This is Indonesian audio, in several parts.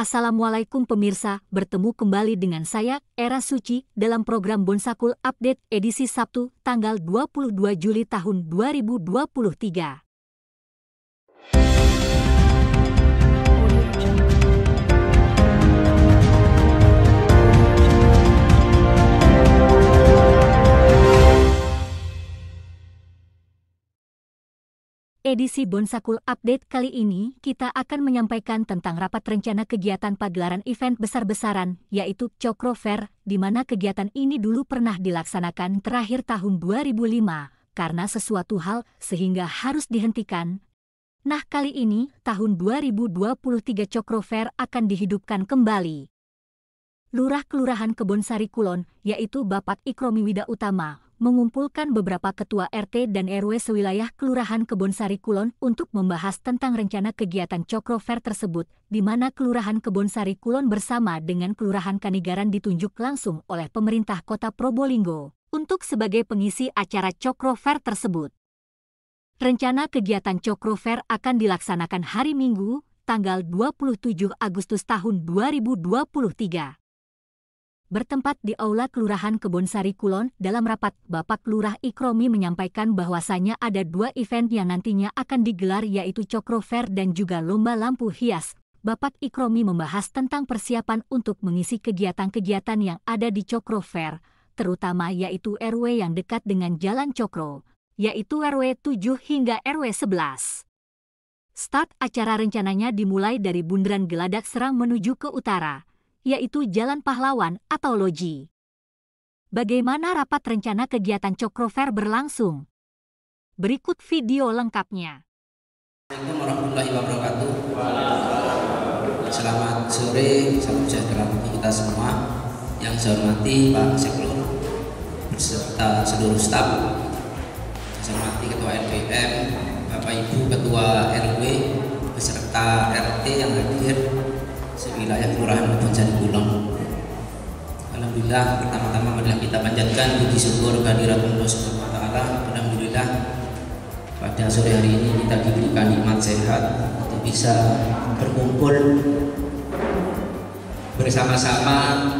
Assalamualaikum pemirsa, bertemu kembali dengan saya, Era Suci, dalam program Bonsakul Update edisi Sabtu, tanggal 22 Juli tahun 2023. Edisi Bonsakul Update kali ini, kita akan menyampaikan tentang rapat rencana kegiatan pagelaran event besar-besaran, yaitu Cokro Fair, di mana kegiatan ini dulu pernah dilaksanakan terakhir tahun 2005, karena sesuatu hal sehingga harus dihentikan. Nah kali ini, tahun 2023 Cokro Fair akan dihidupkan kembali. Lurah Kelurahan Kebonsari Kulon, yaitu Bapak Ikromi Wida Utama, mengumpulkan beberapa ketua RT dan RW sewilayah Kelurahan Kebonsari Kulon untuk membahas tentang rencana kegiatan Cokro Fair tersebut, di mana Kelurahan Kebonsari Kulon bersama dengan Kelurahan Kanigaran ditunjuk langsung oleh pemerintah Kota Probolinggo untuk sebagai pengisi acara Cokro Fair tersebut. Rencana kegiatan Cokro Fair akan dilaksanakan hari Minggu, tanggal 27 Agustus tahun 2023. Bertempat di Aula Kelurahan Kebonsari Kulon, dalam rapat, Bapak Lurah Ikromi menyampaikan bahwasanya ada dua event yang nantinya akan digelar yaitu Cokro Fair dan juga Lomba Lampu Hias. Bapak Ikromi membahas tentang persiapan untuk mengisi kegiatan-kegiatan yang ada di Cokro Fair, terutama yaitu RW yang dekat dengan Jalan Cokro, yaitu RW 7 hingga RW 11. Start acara rencananya dimulai dari Bundaran Geladak Serang menuju ke utara, yaitu Jalan Pahlawan atau Loji. Bagaimana rapat rencana kegiatan Cokro Fair berlangsung? Berikut video lengkapnya. Assalamualaikum warahmatullahi wabarakatuh. Selamat sore, salam sejahtera bagi kita semua. Yang saya hormati Pak Seklur beserta seluruh staf. Saya hormati Ketua RPM, Bapak Ibu Ketua RW beserta RT yang hadir sewilayah Kelurahan Kebonsari Kulon. Alhamdulillah, pertama-tama marilah kita panjatkan puji syukur kehadirat Allah Subhanahu wa taala. Alhamdulillah pada sore hari ini kita diberikan nikmat sehat untuk bisa berkumpul bersama-sama,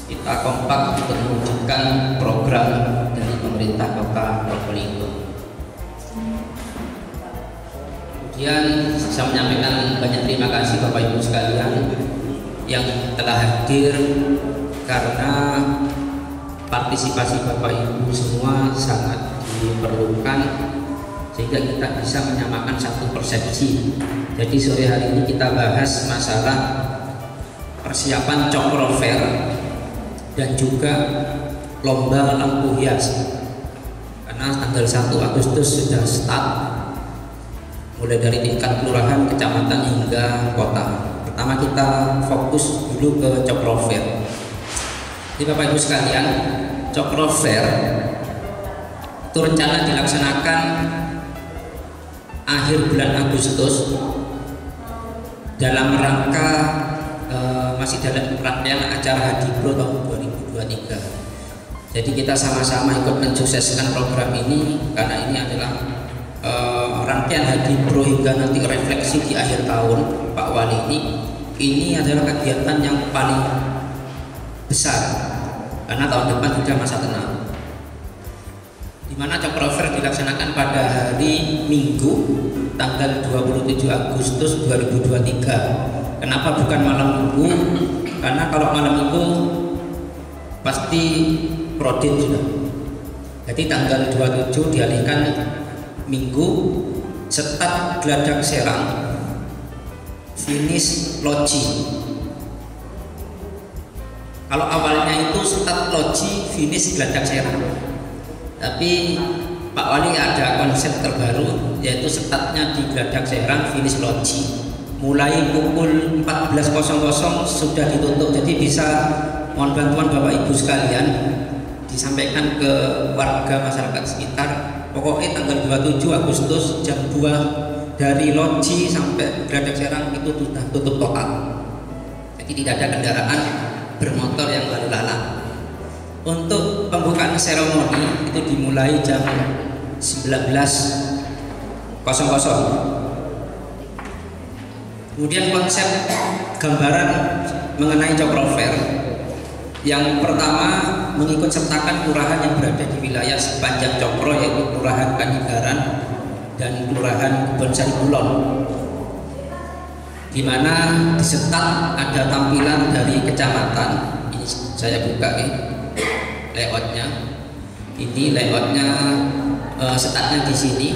kita kompak untuk mewujudkan program dari pemerintah Kota Probolinggo. Kemudian saya menyampaikan banyak terima kasih Bapak Ibu sekalian yang telah hadir, karena partisipasi Bapak Ibu semua sangat diperlukan sehingga kita bisa menyamakan satu persepsi. Jadi sore hari ini kita bahas masalah persiapan Cokro Fair dan juga Lomba Lampu Hias, karena tanggal 1 Agustus sudah start, mulai dari tingkat kelurahan, kecamatan hingga kota. Pertama kita fokus dulu ke Cokro Fair. Jadi Bapak Ibu sekalian, Cokro Fair itu rencana dilaksanakan akhir bulan Agustus dalam rangka masih dalam rangkaian acara Hadipro tahun 2023. Jadi kita sama-sama ikut mensukseskan program ini, karena ini adalah rangkaian Hadipro hingga nanti refleksi di akhir tahun Pak Wali ini adalah kegiatan yang paling besar, karena tahun depan sudah masa tenang, di mana Cokro Fair dilaksanakan pada hari Minggu tanggal 27 Agustus 2023. Kenapa bukan malam Minggu? Karena kalau malam Minggu pasti Prodin sudah. Jadi tanggal 27 dialihkan Minggu, start Geladak Serang, finish Loji. Kalau awalnya itu start Loji, finish Geladak Serang, tapi Pak Wali ada konsep terbaru, yaitu startnya di Geladak Serang, finish Loji. Mulai pukul 14.00 sudah ditutup, jadi bisa mohon bantuan Bapak Ibu sekalian disampaikan ke warga masyarakat sekitar. Pokoknya tanggal 27 Agustus jam 2 dari Loji sampai Geladak Serang itu sudah tutup total. Jadi tidak ada kendaraan bermotor yang lalu lalang. Untuk pembukaan seremoni itu dimulai jam 19.00. Kemudian konsep gambaran mengenai Cokro Fair. Yang pertama, mengikut sertakan kelurahan yang berada di wilayah sepanjang Cokro, yaitu Kelurahan Kanigaran dan Kelurahan Kebonsari Kulon, di mana disetat ada tampilan dari kecamatan. Ini saya buka layoutnya. Ini layoutnya, setatnya di sini.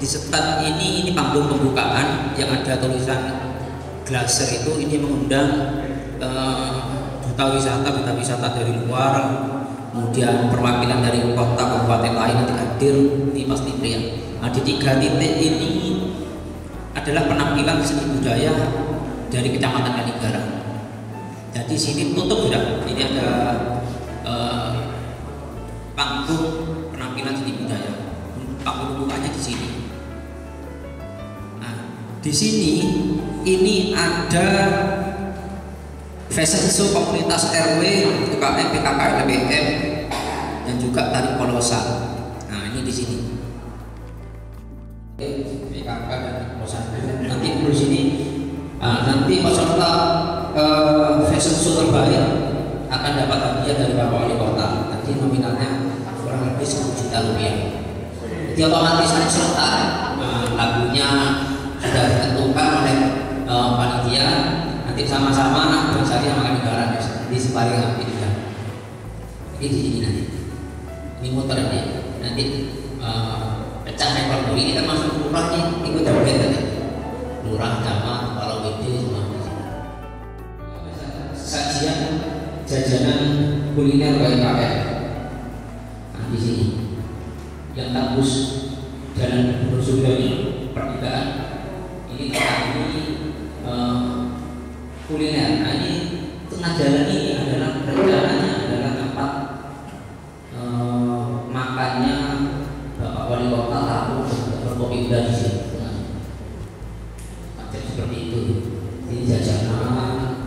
Di setat ini panggung pembukaan yang ada tulisan glaser itu. Ini mengundang duta wisata dari luar, kemudian perwakilan dari kota kabupaten lain nanti hadir. Ini pasti pria. Nah, di 3 titik ini adalah penampilan seni budaya dari Kecamatan Kanigaran. Jadi sini tutup sudah. Ini ada panggung penampilan seni budaya. Panggung pembukaannya di sini. Nah, di sini ini ada fashion show komunitas RW, UKM, PKKM, LBM, dan juga tari polosan. Nah, ini di sini. PKK dan polosan. Nanti di sini, nanti peserta fashion show terbaik akan dapat hadiah dari Bapak Wali Kota. Nanti nominalnya kurang lebih 10 juta rupiah. Jadi otomatis peserta lagunya sudah ditentukan oleh panitia. Nanti sama-sama bersari sama Kanigaran di Separing Api juga. Ini di sini nanti. Ini motor ini nanti pecah rekor ini kan masuk lurah nih, ikut joget tadi. Lurah camat kalau gede semua. Sajian jajanan kuliner UMKM. Nah, di sini yang tembus Jalan Gubernur Suryono Pertigaan ini kuliner. Nah, ini tengah jalan ini adalah rencananya adalah tempat makannya Bapak Wali Kota tahu berkopi di sini. Seperti itu. Ini jajanan.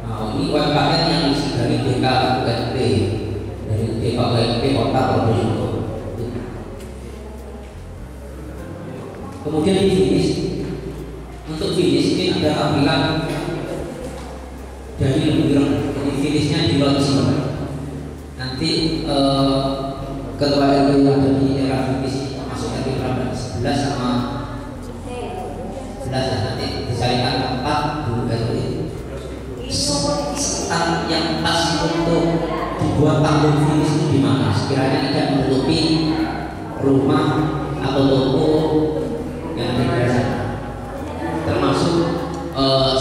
Ini UMKM yang isi dari DKUMP, dari DKUMP Kota Probolinggo. Kemudian di finish, untuk finish ini ada tampilan dari lemburan. Jadi finishnya di launching. Nanti ketua RW yang ada di era finish masuk RW 11 sama 11 ya, nanti dicarikan tempat dulu RW setan yang pas untuk dibuat panggung finish itu di mana? Sekiranya tidak menutupi rumah atau toko yang ada di sana, termasuk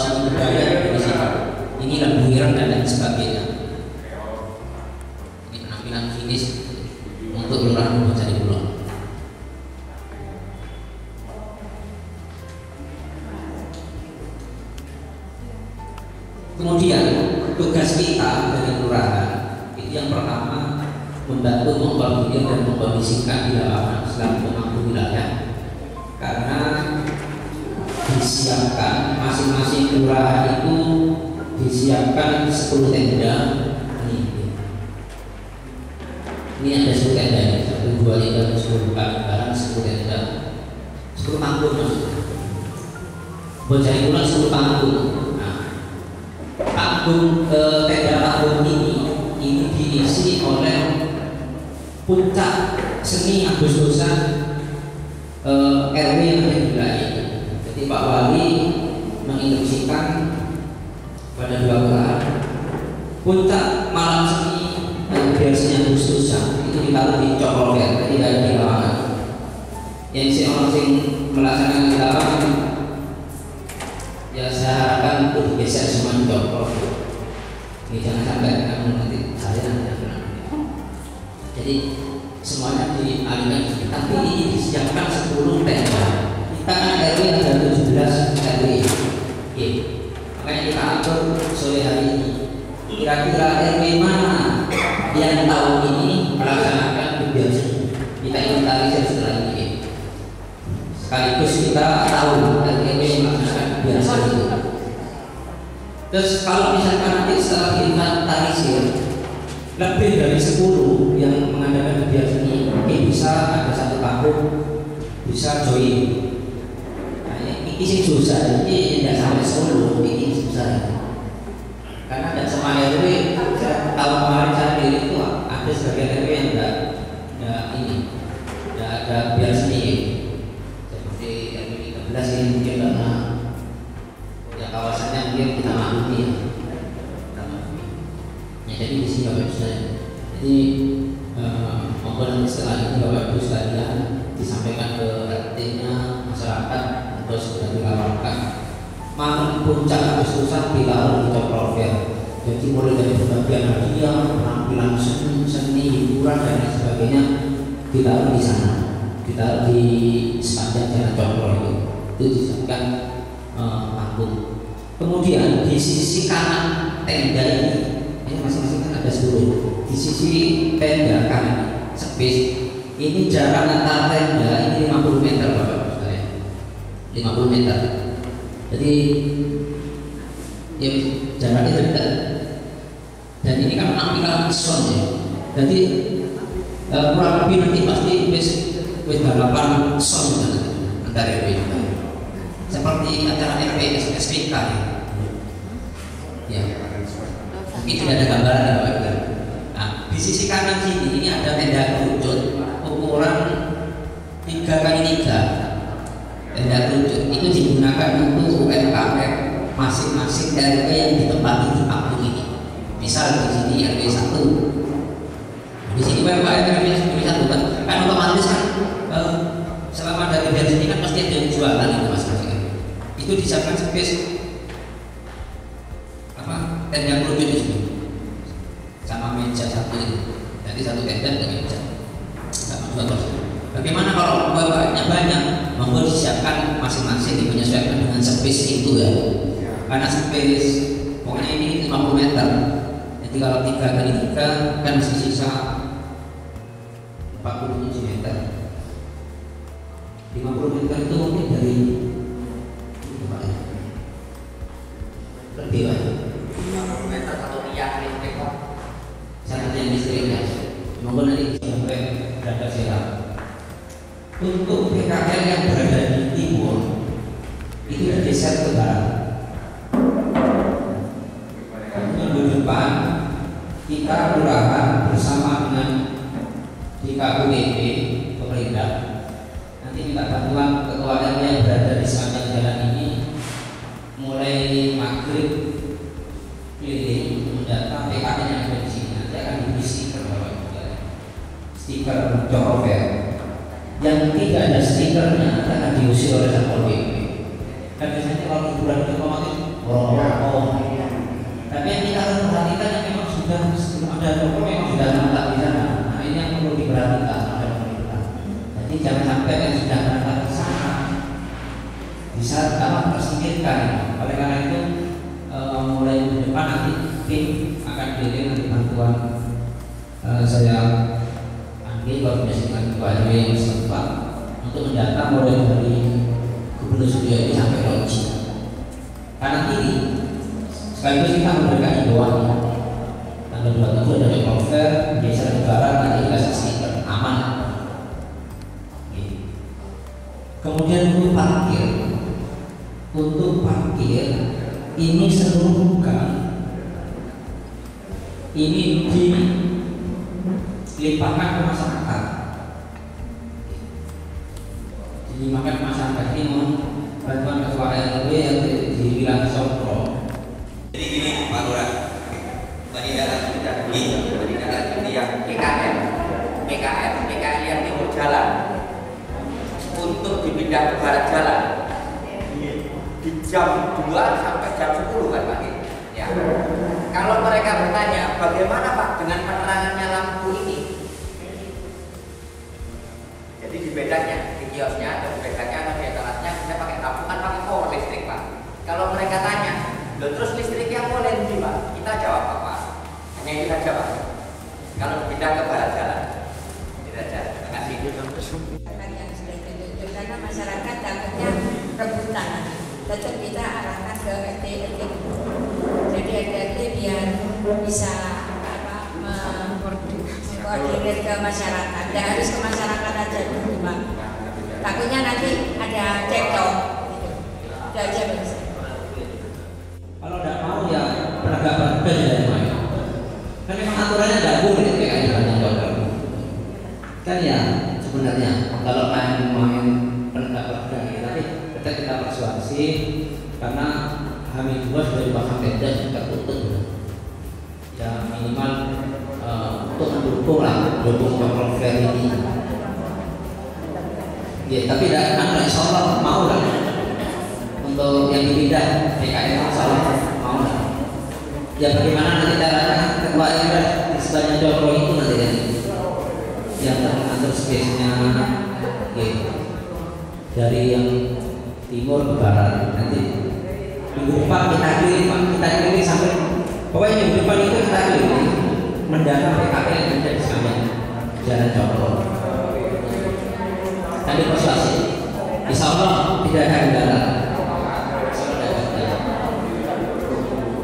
seni budaya di sini. Ini lemburan dan lain sebagainya. Ini penampilan finish untuk Kelurahan Kebonsari Kulon. Kemudian tugas kita dari kelurahan itu yang pertama membantu mengkoordinir dan mengkondisikan di lapangan selaku pemangku wilayah, karena disiapkan masing-masing kelurahan itu disiapkan 10 tenda. Ini ada 10 tenda, 1, 2, 3, 10, 4, 10 tenda, 10 panggung. Kebonsari Kulon 10 panggung. Panggung tenda panggung ini diisi oleh puncak seni Agustusan RW yang ada di wilayah ini. Jadi Pak Wali menginstruksikan pada 2 kelurahan puncak malam seni biasanya Agustusan itu ditaruh di Cokro Fair, tidak ada di lapangan. Yang si orang sing melaksanakan di lapangan ya saya harapkan untuk digeser semua di Cokro. Ini jangan sampai nanti saya nanti. Jadi semuanya dialihkan, tapi ini disiapkan 10 tenda. Kita kan RW ada 17 RW. Makanya kita atur sore hari ini. Kira-kira RW mana yang tahun ini melaksanakan kegiatan? Kita inventarisir setelah ini. Sekaligus kita tahu RW melaksanakan kegiatan itu. Terus kalau misalkan nanti setelah inventarisir lebih dari 10 yang mengadakan kegiatan ini bisa ada 1 panggung bisa join. Nah, ini isi dosa ini tidak sampai 10 ini susah. Karena tidak semua RW, tahun kemarin saya pilih itu ada sebagian RW yang tidak ada biar seni. Seperti RW 13 ini mungkin karena ya kawasannya mungkin kita maklumi ya. Jadi di sini Bapak Ibu sekalian. Jadi mohon setelah ini Bapak Ibu sekalian disampaikan ke RT-nya masyarakat untuk sudah dilaporkan. Malam puncak Agustusan dilarang di Cokro Fair. Jadi mulai dari pembagian hadiah, penampilan seni, hiburan dan lain sebagainya dilarang di sana. Ditaruh di sepanjang jalan Cokro itu disiapkan panggung. Kemudian di sisi kanan tenda ini masing-masing kan ada 10. Di sisi tenda kanan space ini jarak antar tenda ini 50 meter Bapak Ibu sekalian. 50 meter. Jadi ya jaraknya dekat. Dan ini kan penampilan sound ya. Jadi kurang lebih nanti pasti wis balapan sound antara RW seperti acara RW SPK ya. Ini tidak ada gambaran ya Bapak Ibu. Nah, di sisi kanan sini ini ada tenda kerucut ukuran 3x3. Tenda kerucut itu digunakan untuk UMKM masing-masing RW yang ditempati di kampung ini. Misal di sini RW 1, di sini UMKM RW 1 kan otomatis kan selama dari band sini kan pasti ada yang jualan itu masing-masing. Itu disiapkan space tenda kerucut di sini sama meja satu ini. Jadi satu tenda dengan meja sama dua kursi. Bagaimana kalau bapaknya banyak? Monggo disiapkan masing-masing menyesuaikan dengan space itu ya. Karena space pokoknya ini 50 meter. Jadi kalau 3x3 kan masih sisa 47 meter. 50 meter itu mungkin dari lebih banyak. 50 meter atau tiang listrik kok. Satu tiang listrik ya. Monggo nanti sampai berada siapa. Untuk PKL yang berada di timur itu bergeser ke barat. Minggu depan kita kelurahan bersama dengan DKUPD pemerintah nanti minta bantuan ketua RW yang berada di sepanjang jalan ini mulai maghrib keliling mendata PKL yang ada di sini. Nanti akan diberi stiker Cokro Fair. Yang tidak ada stikernya akan diusir oleh Satpol PP. Dan biasanya kalau liburan itu otomatis orang-orang. Tapi yang kita harus perhatikan yang memang sudah ada toko memang sudah menetap di sana. Nah ini yang perlu diperhatikan oleh pemerintah. Jadi jangan sampai yang sudah menetap di sana bisa tersingkirkan. Oleh karena itu mulai di depan nanti tim akan kirim nanti bantuan saya koordinasi dengan Ketua RW yang setempat untuk mendata mulai dari Gubernur Sudiadi sampai Roji. Karena ini sekaligus kita memberikan himbauan tanggal 27 ada Cokro Fair, geser ke barat nanti kita saksikan aman. Kemudian untuk parkir ini seluruh gang ini dilimpahkan ke masyarakat. Dilimpahkan ke masyarakat ini mohon bantuan Ketua RW yang di wilayah Cokro. Jadi gini Pak Lurah, penindakan yang PKL yang timur jalan untuk dipindah ke barat jalan di jam 2 sampai jam 10 kan Pak ya. Kalau mereka bertanya bagaimana Pak dengan penerangannya lampu ini, jadi di bedanya di kiosnya atau di bedanya atau di etalasnya saya pakai lampu kan pakai power listrik Pak. Kalau mereka tanya, loh terus listriknya boleh nih Pak? Kita jawab apa? Hanya itu saja Pak. Kalau pindah ke barat jalan, itu saja. Terima kasih. Yang sudah ditunjuk karena masyarakat takutnya rebutan. Tetap kita arahkan ke RT. Jadi RT biar bisa mengkoordinir ke masyarakat. Tidak harus ke masyarakat aja dulu Pak. Takutnya nanti ada cekcok. Gitu. kita persuasi karena H-2 sudah dipasang tenda tertutup ya, minimal untuk mendukung lah Cokro Fair ini ya, tapi insya Allah mau lah untuk yang dipindah PKN, insya Allah mau lah ya. Bagaimana nanti caranya ketua RT di sebelahnya Cokro itu nanti yang mengatur space-nya gitu. Dari yang timur ke barat nanti minggu depan kita keliling sampai pokoknya minggu depan itu kita keliling mendapat PKP yang ada di sana Jalan Cokro. Tadi persuasi, insya Allah tidak ada kendala.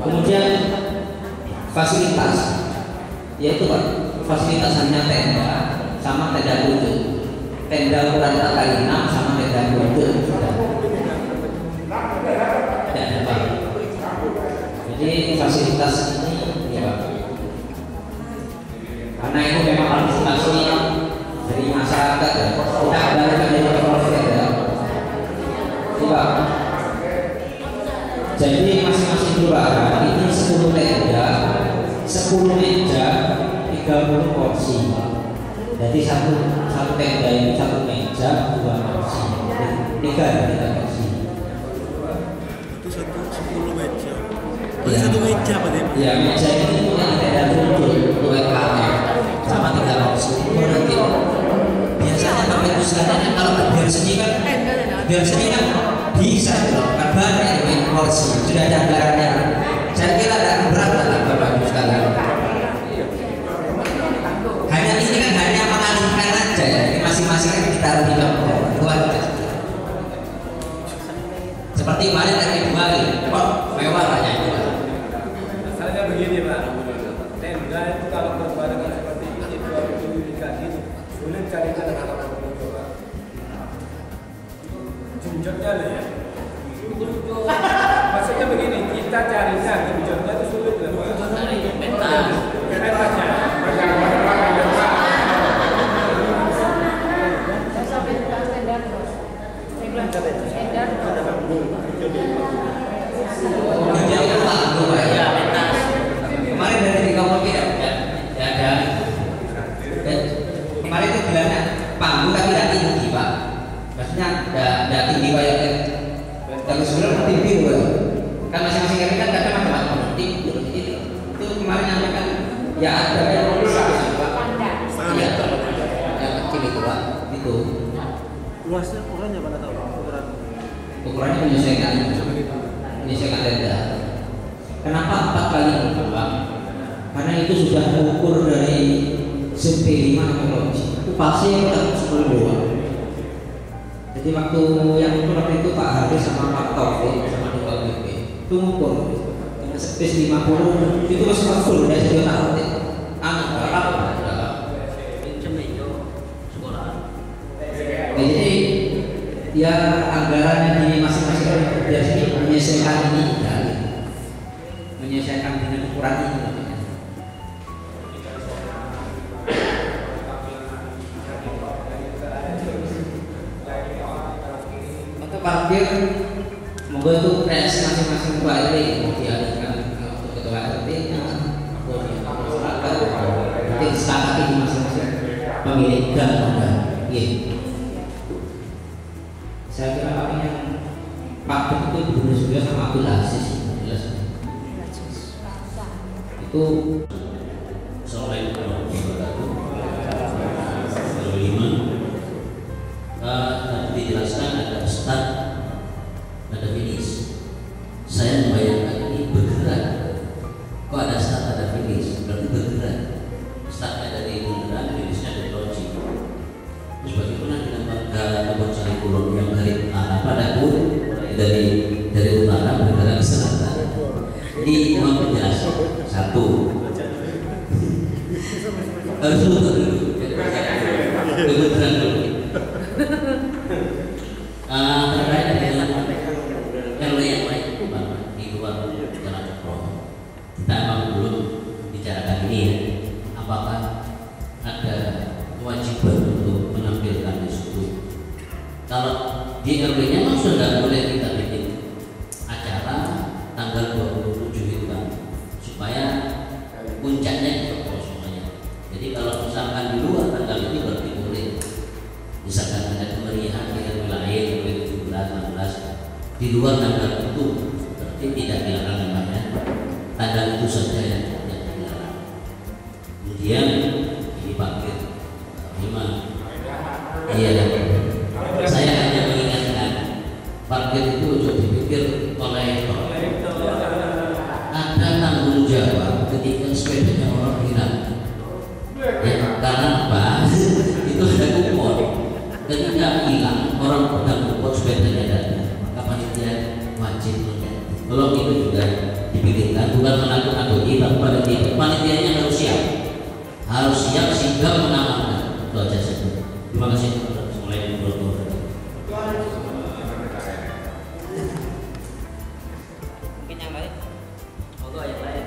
Kemudian fasilitas, yaitu Pak, fasilitas hanya tenda sama tenda wudhu, tenda ukuran 4x6 sama tenda wudhu sudah tidak ada Pak. Jadi fasilitas ini ya Pak, karena itu memang partisipasi dari masyarakat ya, kita kembali dari masyarakat ya. Pak, jadi masing-masing kelurahan ini 10 tenda, 10 meja, 30 kursi. Jadi satu tenda ini 1 meja, 2 kursi, 3 kursi. Itu 10 meja. Ya. 1 meja Pak Dem? Ya, meja ini yang tenda tujuh, 2 KM sama 3 kursi. Nanti biasanya Bapak Ibu sekalian kalau biar seni kan bisa kan banyak yang kursi sudah ada anggarannya. Saya kira ada berat lah Bapak Ibu sekalian. Hanya ini kan hanya mengalihkan aja ya, masing-masing kan kita harus buat seperti kemarin dari Bali, kok mewah lah ya. Masalahnya begini Pak, tenda itu kalau berbarengan seperti ini 2 dikasih sulit cari kata-kata Pak. Junjotnya lah ya. Maksudnya begini, kita carinya junjotnya itu sulit lah. Pentasnya. Kemarin dari kamu tidak ada. Kemarin itu bilangnya panggung tapi tidak tinggi Pak. Maksudnya tidak tinggi kayak tapi sebenarnya tinggi kan masing-masing RT kan kadang macam-macam tinggi itu kemarin nyampaikan ya ada yang bisa Pak. Iya, yang kecil itu Pak itu. Luasnya ukurannya Pak tahu? Ukurannya menyesuaikan tenda. Kenapa 4x6 Pak? Karena itu sudah ukur dari SMP 5 teknologi. Itu pasti kita 10 doang. Jadi waktu yang ukur waktu itu Pak Haris sama Pak Taufik sama Dewa BP itu ukur dengan space 50 itu masih full dari segi tahun ya. Jadi ya anggarannya di masing-masing dari sini menyesuaikan ini ya, menyesuaikan dengan ukuran ini. Untuk parkir monggo itu kreasi masing-masing Pak RT mau dialihkan untuk ketua RT-nya atau masyarakat nanti disepakati di masing-masing pemilik gang gitu. Saya kira Pak yang Pak itu Gubernur juga sama Abdul Aziz jelas. Itu Assalamualaikum warahmatullahi wabarakatuh. Tadi dijelaskan ada start, ada finish. Saya membayangkan ini bergerak. Kok ada start, ada finish? Berarti bergerak. Startnya dari Bundaran, finishnya dari Loji. Terus bagaimana dengan warga Kampung Carikulon yang dari arah Padakun dari utara bergerak ke selatan? Ini mohon penjelasan. Satu, harus dulu kebetulan dulu. Terkait dengan RW yang lain di luar Jalan Cokro, kita memang belum bicarakan ini ya. Apakah ada kewajiban untuk menampilkan di situ? Kalau di RW-nya sudah boleh kita bikin acara tanggal 27 itu kan, supaya puncaknya itu semuanya. Jadi kalau misalkan di luar tanggal itu berarti boleh. Misalkan ada kemeriahan dengan wilayah 17, 16 di luar tanggal itu berarti tidak dilarang namanya. Tanggal itu saja yang dilarang. Kemudian ini parkir lima. Iya, saya hanya mengingatkan parkir itu sudah dipikir oleh ada tanggung jawab ketika sepedanya orang hilang. Ya, karena apa? Itu ada kupon. Ketika hilang orang pegang kupon sepedanya datang, maka panitia wajib mengganti. Kalau itu juga dipikirkan, bukan menakut-nakuti, tapi panitianya harus siap sigap mengamankan. Itu aja saja. Terima kasih. Mulai dulu. Mungkin yang lain? Monggo yang lain.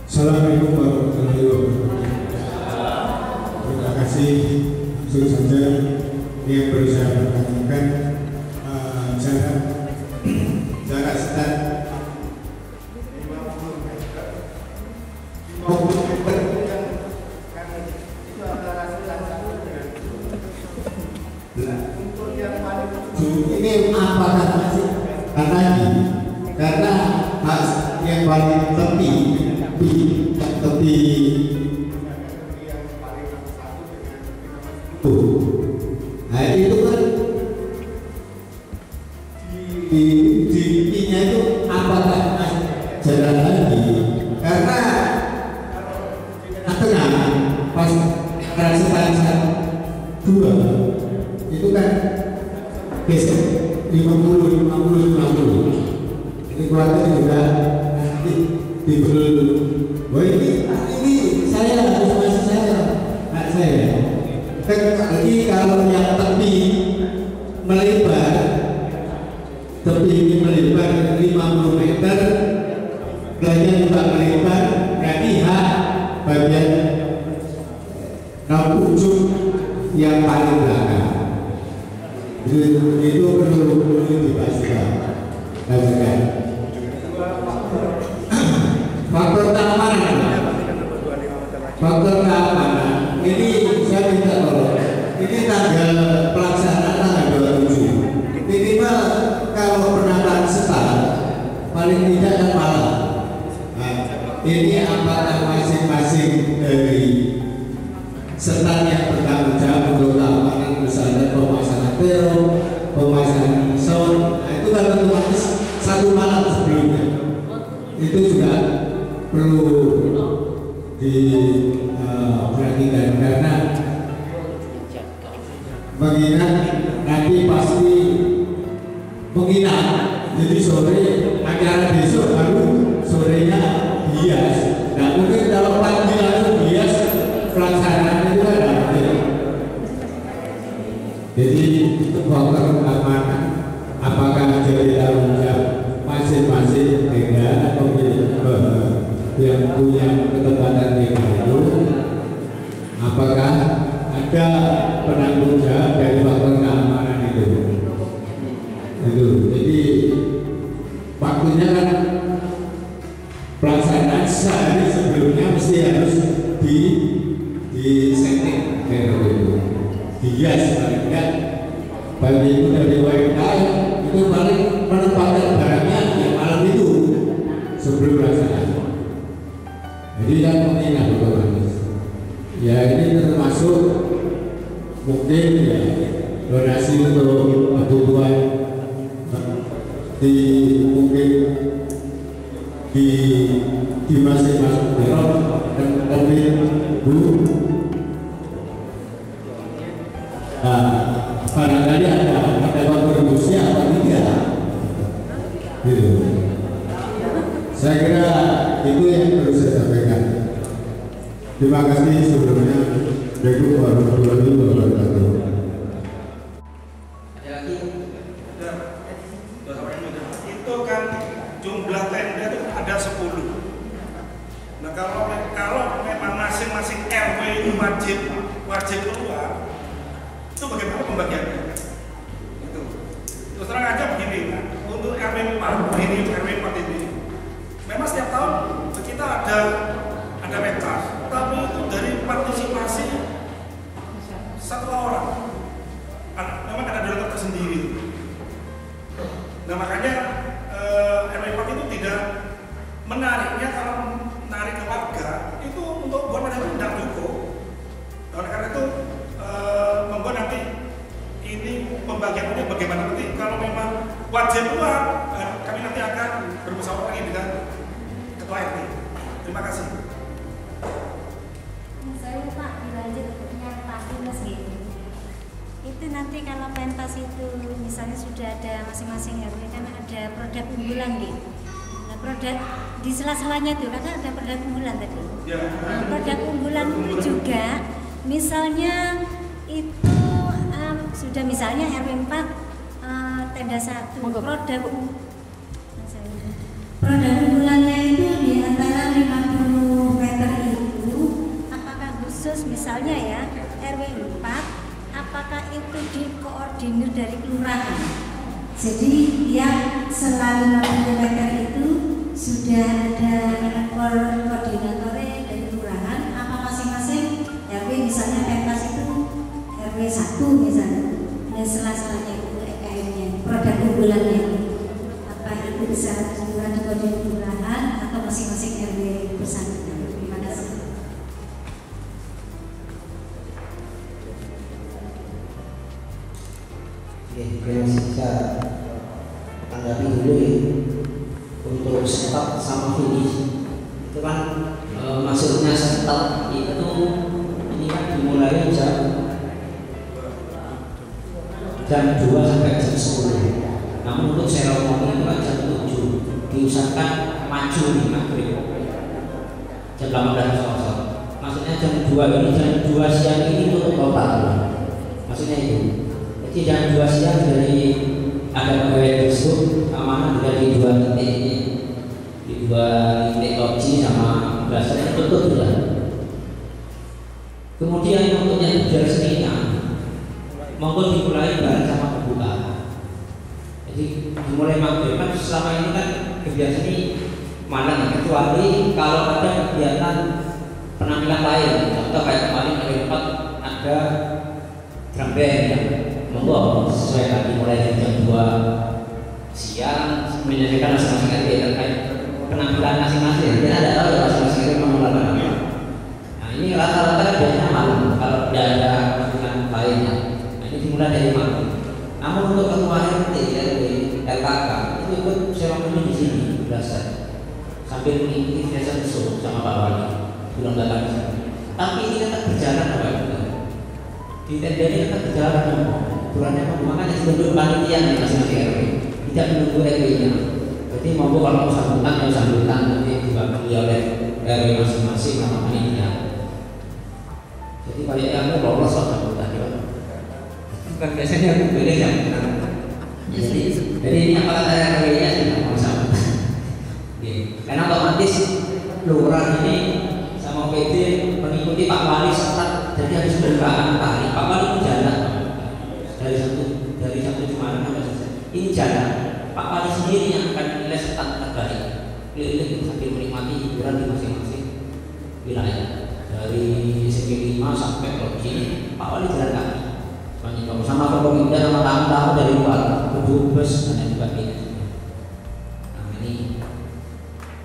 Assalamualaikum warahmatullahi wabarakatuh. Terima kasih. Langsung saja yang perlu saya pertanyakan, jarak start 50 meter ini apakah masih karena yang paling tepi nah itu kan di itu apakah jalan lagi karena tengah pas rasa 2 itu kan besok 50 ini kuatnya juga nanti dibeli. Wah ini saya harus masih saya lagi kalau yang tepi melebar, tepi ini melebar 50 meter, belakangnya juga melebar, berarti bagian ujung yang paling belakang itu perlu dipastikan. Faktor keamanan ini saya minta tolong. Ini tanggal pelaksanaan tanggal 27. Minimal kalau penataan start paling tidak kan malam. Nah, ini apakah masing-masing dari start yang bertanggung jawab untuk keamanan, misalnya pemasangan teror, pemasangan sound, nah, itu kan otomatis satu malam sebelumnya. Itu juga perlu diperhatikan karena mengingat nanti pasti menginap, jadi sore acara besok baru sorenya hias. Nah mungkin kalau pagi lalu hias pelaksanaan itu ada. Jadi itu faktor keamanan apakah jadi tanggung jawab masing-masing negara atau yang punya ketepatan itu, apakah ada penanggung jawab dari faktor keamanan itu. Jadi waktunya kan pelaksanaan sehari sebelumnya mesti harus di setting itu, dihias paling enggak. Bagi itu dari UMKM itu paling menempatkan barangnya yang malam itu sebelum pelaksanaan. Jadi yang mengingat ya ini termasuk mungkin ya donasi untuk kebutuhan mungkin di masing-masing daerah dan mobil barangkali ada kontribusi apa tidak gitu. Saya kira itu yang perlu saya sampaikan. Terima kasih sebelumnya. Assalamualaikum warahmatullahi wabarakatuh. Ada lagi? Itu kan jumlah tenda itu ada 10. Nah kalau memang masing-masing RW itu wajib keluar, itu bagaimana pembagiannya? Itu. Terus terang aja begini, kan? Untuk RW 4 ini, memang setiap tahun kita ada pentas, tapi itu dari partisipasi satu orang. Memang ada donatur tersendiri. Nah makanya RW 4 itu tidak menariknya, kalau menarik ke warga itu untuk buat pada itu tidak cukup. Oleh karena itu membuat nanti ini pembagiannya bagaimana nanti kalau memang wajib keluar, kami nanti akan bermusyawarah lagi dengan ketua RT. Terima kasih. Saya Pak dilanjut untuk pasti Mas gitu. Itu nanti kalau pentas itu misalnya sudah ada masing-masing RW kan ada produk unggulan gitu. Nah produk di sela-selanya itu karena ada produk unggulan tadi. Nah, produk unggulan itu juga misalnya itu sudah misalnya RW 4 tenda 1 produk unggulannya itu di antara 50 meter itu apakah khusus misalnya ya RW 4 apakah itu dikoordinir dari kelurahan? Jadi yang selalu 50 meter itu sudah ada koordinatornya dari kelurahan, apa masing-masing RW misalnya pentas itu RW 1 misalnya, dan sela-selanya itu EKM-nya, produk unggulannya, apa itu bisa dikoordinir kelurahan atau masing-masing RW bersangkutan? Terima kasih. Oke, saya tanggapi dulu ya. Untuk start sama finish itu kan maksudnya start itu ini kan dimulai jam 2 sampai jam 10. Namun untuk seremoni itu kan jam 7 diusahakan maju di maghrib jam 18.00. Maksudnya jam 2 ini jam 2 siang ini tutup total. Maksudnya itu. Jadi jam 2 siang dari ada pegawai tersebut amanah dari 2 titik ini, di 2 titik loji sama biasanya tutup juga. Kemudian untuk yang jual seninya monggo dimulai bareng sama pembuka. Jadi dimulai maghrib kan selama ini kan kegiatan ini malam, kecuali kalau ada kegiatan penampilan lain. Contoh kayak kemarin hari 4 ada drum band ya. Monggo sesuai tadi mulai jam 2 siang menyajikan masing-masing RW terkait penampilan masing-masing. Kita ada tahu ya masing-masing RW menggunakan apa. Nah ini rata-rata biasanya malam kalau tidak ada penampilan lainnya. Nah ini dimulai dari malam. Namun untuk ketua RT RW LKK itu ikut seremoni di sini belasan sambil mengikuti biasa besok sama Pak Wali bulan belakang. Tapi ini tetap berjalan Bapak Ibu. Di tenda ini tetap berjalan. Aturannya makanya sebenarnya panitia nih masing-masing RW tidak menunggu RW-nya. Jadi mau kalau sambutan ya sambutan nanti dibagi oleh RW masing-masing sama panitia. Jadi kayak yang lolos lah sambutan ya. Bukan biasanya aku pilih yang jadi ini apa kata RW-nya sih mau sambutan. Karena otomatis lurah ini sama PD mengikuti Pak Wali serta jadi harus bergerak tari. Pak Wali itu jalan dari satu Jumatan sampai selesai. Ini jalan. Pak Wali sendiri yang akan menilai serta terbaik. Keliling sambil menikmati hiburan di masing-masing wilayah. Dari segi 5 sampai loji Pak Wali jalan kaki. Sama Pemda sama tamu-tamu dari luar, bus dan sebagainya. Nah ini.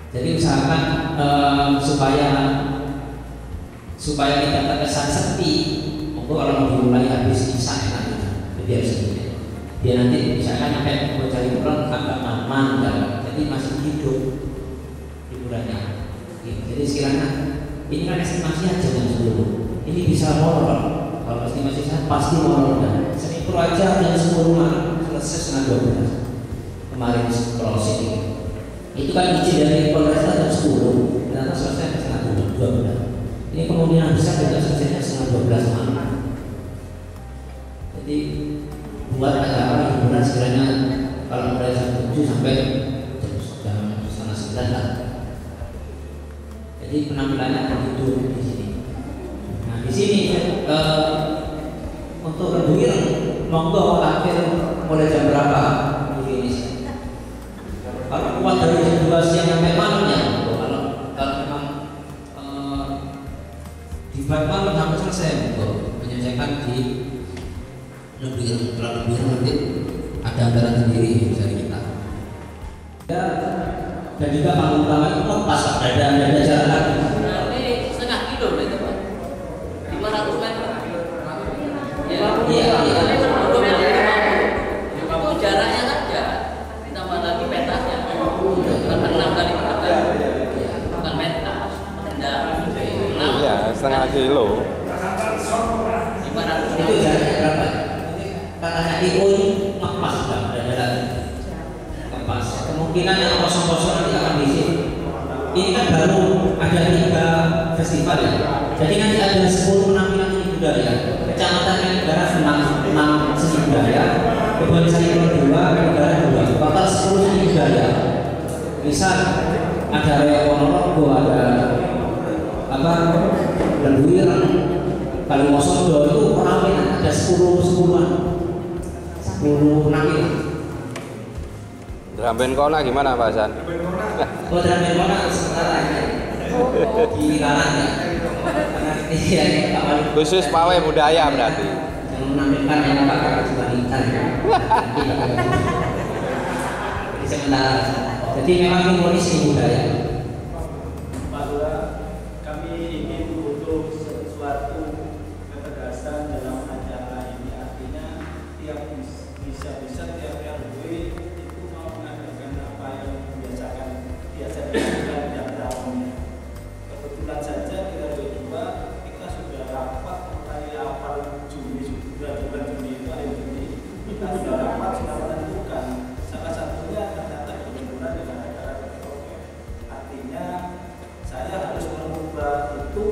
Jadi usahakan supaya tidak terkesan sepi. Monggo kalau mau dimulai habis isya nanti biar sedikit. Dia nanti misalkan sampai mau cari pulang agak aman dan jadi masih hidup hiburannya. Jadi sekiranya ini kan estimasi aja jam 10. Ini bisa molor. Kalau estimasi saya pasti molor dan seni pro aja jam 10 malam selesai setengah 12. Kemarin closing ini. Itu kan izin dari Polres jam 10, ternyata selesai setengah 12. Ini kemungkinan besar juga selesainya setengah 12 malam. Jadi buat acara hiburan sekiranya kalau mulai jam 7 sampai jam setengah 9 lah. Jadi Jadi penampilannya begitu di sini. Nah di sini untuk Renduir monggo akhir mulai jam berapa finish? Kalau kuat dari jam 2 siang sampai malamnya, kalau memang dibuat malam sampai selesai, monggo menyelesaikan di Renduir. Kalau Renduir nanti ada anggaran sendiri dari kita. Dan juga panggung utama itu lepas, ada jalan. Nanti setengah kilo itu Pak, 500 meter. Iya. Itu jaraknya saja, ditambah lagi petanya. Bukan 6 kali meter, bukan meter. Iya, setengah kilo. 500 Itu jaraknya berapa? Katanya IO ini lepas, ada jalan. Kemungkinan yang kosong-kosong nanti akan diisi. Ini kan baru ada 3 festival ya. Jadi nanti ada 10 penampilan seni budaya. Kecamatan Negara 6 seni budaya, Kebun Sari 2, Negara 2. Total 10 seni budaya. Misal ada Raya Ponorogo, ada Renduir, Kalimantan itu penampilan ada 10-10an. 10 penampilan. Drum band Kona gimana Pak Hasan? Oh, drum band Kona sementara di kanan ya. Khusus pawai budaya berarti. Yang menampilkan yang bakal wanita. Jadi sementara. Jadi memang ini seni budaya. Pak Lura, kami ingin butuh sesuatu ketegasan dalam acara ini. Artinya tiap bisa tiap RW itu mau mengadakan apa yang biasa dilakukan tiap tahunnya. Kebetulan saja di RW 2 kita sudah rapat mulai awal Juni, bulan Juni itu akhir Juni kita sudah rapat, sudah menentukan salah satunya ternyata berhubungan dengan acara Oktober. Artinya saya harus merubah itu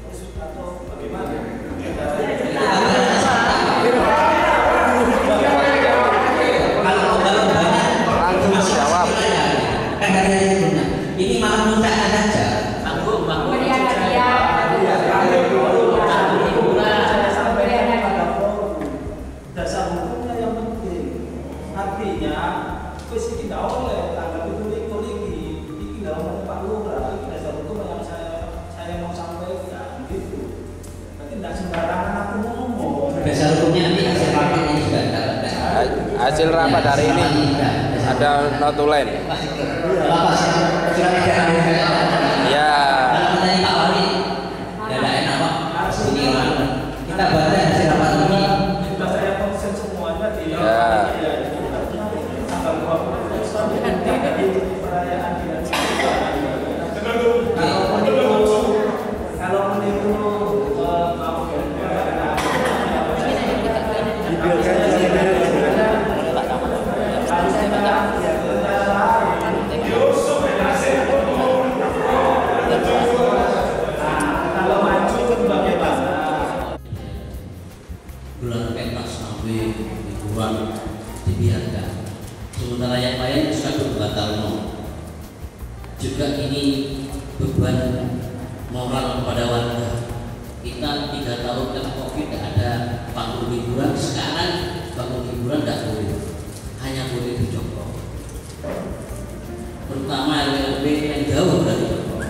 terus atau bagaimana? Langsung jawab. Ini malah muncaknya saja. Dasar hukumnya yang penting. Artinya, wis iki ndak oleh tanggal 27 iki ndak mau Pak Lurah, iki dasar hukum yang saya mau sampaikan gitu. Berarti ndak sembarangan aku ngomong. Dasar hukumnya nanti hasil rapatnya juga ada. Hasil rapat hari ini ada notulen. Ya. Kita baca hasil rapat ini. Sudah saya konsen semuanya di tanggal 20 di perayaan Dinas. Kalau meniru bulan pentas sampai liburan dibiarkan, sementara yang lain sudah berbatal. Juga ini beban moral kepada warga. Kita 3 tahun kena COVID tidak ada panggung liburan, sekarang panggung liburan tidak boleh, hanya boleh di Jongkok. Terutama RW yang jauh dari Jongkok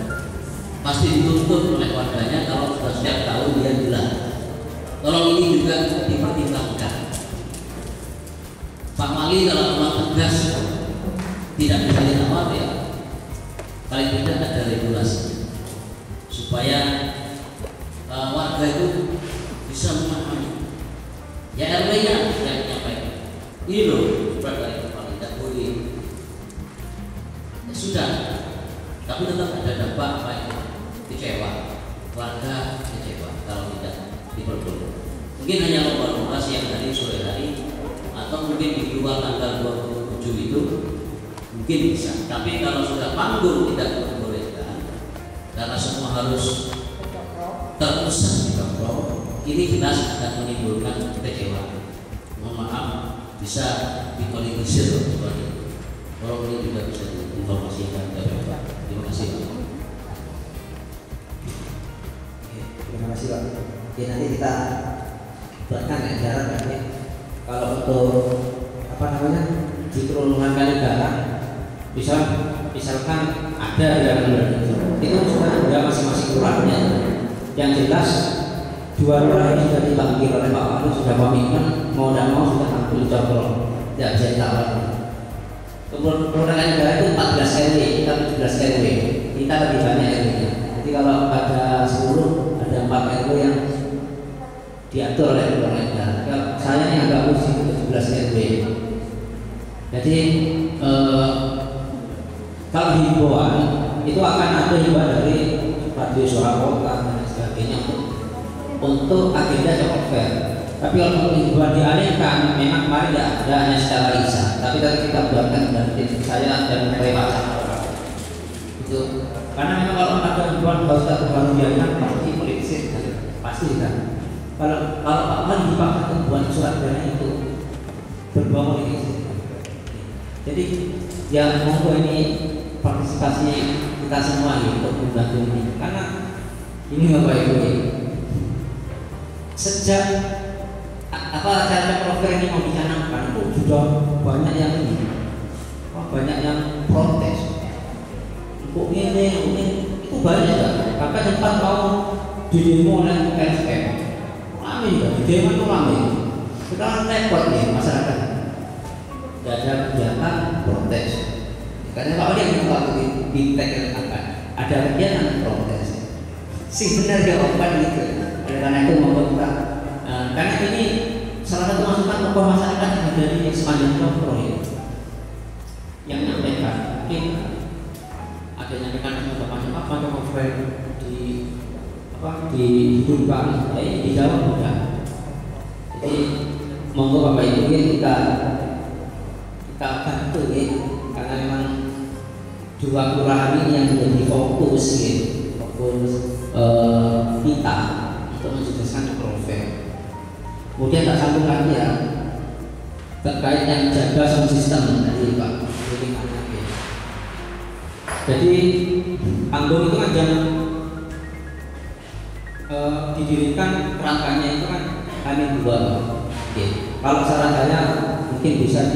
pasti dituntut oleh warganya kalau sudah setiap tahun dia bilang. Tolong ini juga dipertimbangkan. Pak Wali kalau memang tegas tidak bisa ditawar ya, paling tidak ada regulasi supaya warga itu bisa memahami. Ya RW-nya yang menyampaikan, ini loh surat dari kepala tidak boleh. Ya sudah, tapi tetap ada dampak apa itu? Kecewa, warga kecewa kalau tidak diperbolehkan. Mungkin hanya lomba-lomba siang hari, sore hari, atau mungkin di luar tanggal 27 itu mungkin bisa. Tapi kalau sudah panggung tidak diperbolehkan, karena semua harus terpusat di Jongkok, ini jelas akan menimbulkan kekecewaan. Mohon maaf, bisa dipolitisir seperti itu. Kalau ini juga bisa diinformasikan ke Bapak. Terima kasih Pak. kasih Pak. Jadi nanti kita buatkan edaran ya. Kalau untuk di perundungan Kalibata, misalkan ada itu sudah masing-masing kurangnya. Yang jelas dua lurah yang sudah dipanggil oleh Pak Wali sudah komitmen mau tidak mau sudah tampil cokro, tidak bisa ditawar. Perundungan Kalibata itu 14 RW, kita 17 RW, kita lebih banyak RW-nya. Jadi kalau ada 10, ada 4 RW yang diatur oleh perundungan Kalibata. Saya ini agak pusing 17 RW. Jadi kalau himbauan itu akan ada himbauan dari radio suara kota dan sebagainya untuk agenda Cokro Fair. Tapi kalau himbauan dialihkan, memang kemarin tidak ada hanya secara lisan, tapi tadi kita buatkan dari saya dan Pak itu karena memang kalau ada himbauan harus baru dialihkan pasti politik pasti kan. Kalau Pak Wali dipakai buat surat dana itu berbau politik. Jadi ya monggo ini partisipasi kita semua untuk membantu ini karena ini Bapak Ibu sejak acara Cokro Fair ini mau dicanangkan itu sudah banyak yang banyak yang protes untuk ini itu banyak bahkan sempat mau didemo oleh LSM ramai juga di demo itu ramai sekarang repot nih masyarakat. Tidak ada kegiatan protes karena Pak Wali yang waktu ditekankan ada kegiatan protes sebenarnya open gitu. Oleh karena itu membuat kita karena ini salah satu masukan tokoh masyarakat yang ada di sepanjang Cokro yang menyampaikan mungkin ada yang menyampaikan apa Cokro Fair dihidupkan dijawab mudah. Jadi monggo Bapak Ibu kita bantu ya, karena memang dua kelurahan ini yang menjadi fokus ya, kita untuk mensukseskan Cokro Fair. Kemudian tak sambung lagi ya terkait yang jaga sound system tadi Pak. Jadi Anggung itu kan yang didirikan kerangkanya itu kan hanya 2. Kalau saran saya mungkin bisa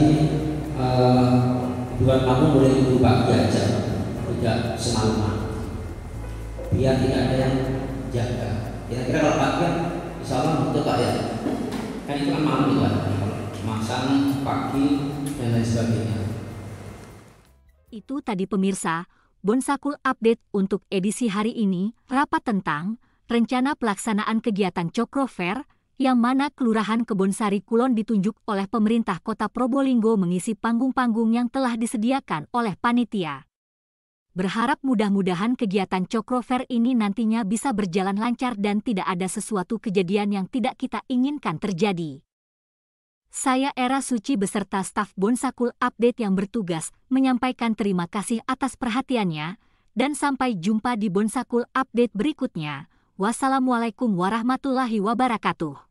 buat kamu boleh Ibu pagi aja, tidak semalaman, biar tidak ada yang jaga. Kira-kira kalau pagi, insya Allah betul Pak ya. Kan itu kan malam itu masang pagi dan lain sebagainya. Itu tadi pemirsa, Bonsakul Update untuk edisi hari ini, rapat tentang rencana pelaksanaan kegiatan Cokro Fair yang mana Kelurahan Kebonsari Kulon ditunjuk oleh pemerintah Kota Probolinggo mengisi panggung-panggung yang telah disediakan oleh panitia. Berharap mudah-mudahan kegiatan Cokro Fair ini nantinya bisa berjalan lancar dan tidak ada sesuatu kejadian yang tidak kita inginkan terjadi. Saya Era Suci beserta staf Bonsakul Update yang bertugas menyampaikan terima kasih atas perhatiannya dan sampai jumpa di Bonsakul Update berikutnya. Wassalamualaikum warahmatullahi wabarakatuh.